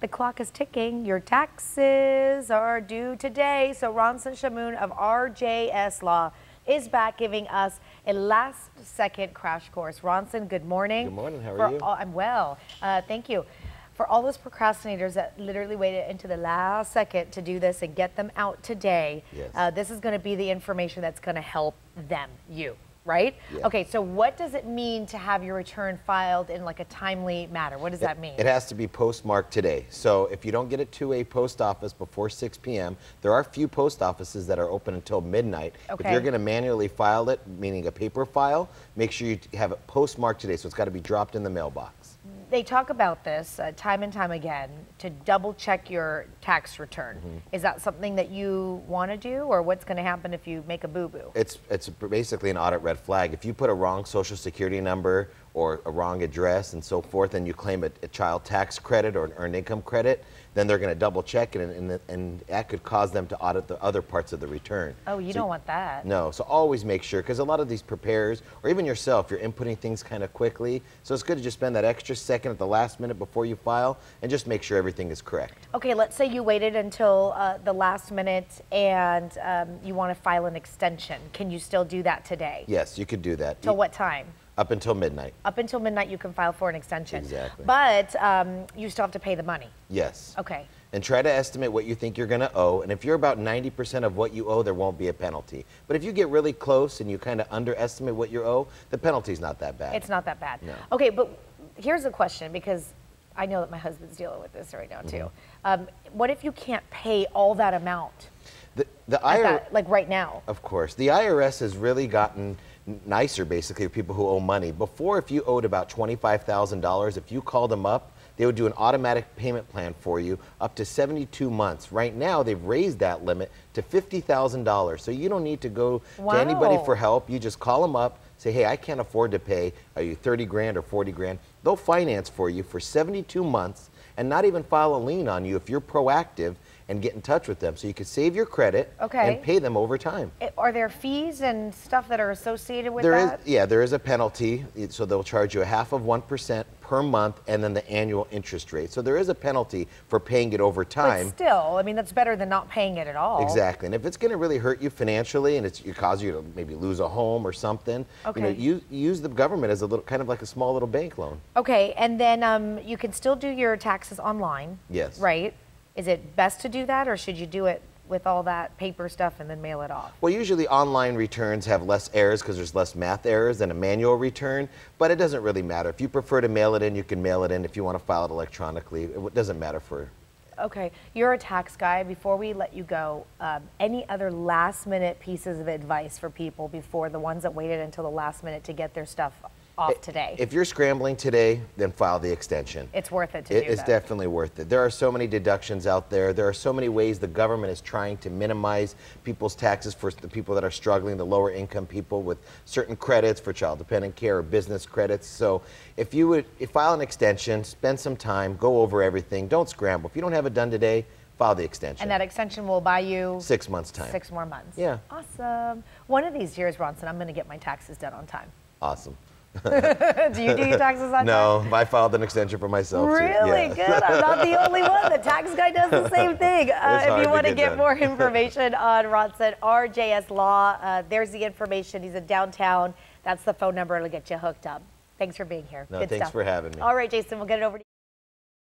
The clock is ticking. Your taxes are due today. So Ronson Shamoun of RJS Law is back giving us a last-second crash course. Ronson, good morning. Good morning. How are you? I'm well. Thank you. For all those procrastinators that literally waited into the last second to do this and get them out today, yes. This is going to be the information that's going to help them, you. Right? Yeah. Okay, so what does it mean to have your return filed in like a timely manner? What does that mean? It has to be postmarked today. So if you don't get it to a post office before 6 p.m., there are few post offices that are open until midnight. Okay. If you're going to manually file it, meaning a paper file, make sure you have it postmarked today. So it's got to be dropped in the mailbox. They talk about this time and time again to double check your tax return. Is that something that you want to do, or what's going to happen if you make a boo-boo? It's basically an audit red flag. If you put a wrong social security number or a wrong address and so forth, and you claim a child tax credit or an earned income credit, then they're going to double check it, and that could cause them to audit the other parts of the return. Oh, you don't want that. No, so always make sure, because a lot of these preparers, or even yourself, you're inputting things kind of quickly, so it's good to just spend that extra second at the last minute before you file and just make sure everything is correct. Okay, let's say you waited until the last minute and you want to file an extension. Can you still do that today? Yes, you could do that. Till what time? Up until midnight. Up until midnight you can file for an extension. Exactly. But you still have to pay the money. Yes. Okay. And try to estimate what you think you're going to owe. And if you're about 90% of what you owe, there won't be a penalty. But if you get really close and you kind of underestimate what you owe, the penalty's not that bad. It's not that bad. No. Okay, but here's a question, because I know that my husband's dealing with this right now too. What if you can't pay all that amount? The IRS, like right now. Of course. The IRS has really gotten nicer, basically, for people who owe money. Before, if you owed about $25,000, if you called them up, they would do an automatic payment plan for you up to 72 months. Right now, they've raised that limit to $50,000. So you don't need to go to anybody for help. You just call them up, say, hey, I can't afford to pay. Are you 30 grand or 40 grand? They'll finance for you for 72 months and not even file a lien on you if you're proactive and get in touch with them. So you could save your credit and pay them over time. Are there fees and stuff that are associated with that? There is a penalty. So they'll charge you a 0.5% per month and then the annual interest rate. So there is a penalty for paying it over time. But still, I mean, that's better than not paying it at all. Exactly. And if it's going to really hurt you financially and it cause you to maybe lose a home or something, you use the government as a little, kind of like a small little bank loan. Okay. And then you can still do your taxes online. Yes. Right? Is it best to do that, or should you do it with all that paper stuff and then mail it off? Well, usually online returns have less errors because there's less math errors than a manual return, but it doesn't really matter. If you prefer to mail it in, you can mail it in. If you want to file it electronically, it doesn't matter for... Okay, you're a tax guy. Before we let you go, any other last-minute pieces of advice for people before the ones that waited until the last minute to get their stuff off today? If you're scrambling today, then file the extension. It's worth it to do that. It's definitely worth it. There are so many deductions out there. There are so many ways the government is trying to minimize people's taxes for the people that are struggling, the lower income people with certain credits for child dependent care or business credits. So if you file an extension, spend some time, go over everything, don't scramble. If you don't have it done today, file the extension. And that extension will buy you 6 months' time. 6 more months. Yeah. Awesome. One of these years, Ronson, I'm going to get my taxes done on time. Awesome. Do you do your taxes on time? No, I filed an extension for myself too. Really? Yeah. Good. I'm not the only one. The tax guy does the same thing. If you want to get more information on Ronson, RJS Law, there's the information. He's in downtown. That's the phone number. It'll get you hooked up. Thanks for being here. No, Good thanks stuff. for having me. All right, Jason, we'll get it over to you.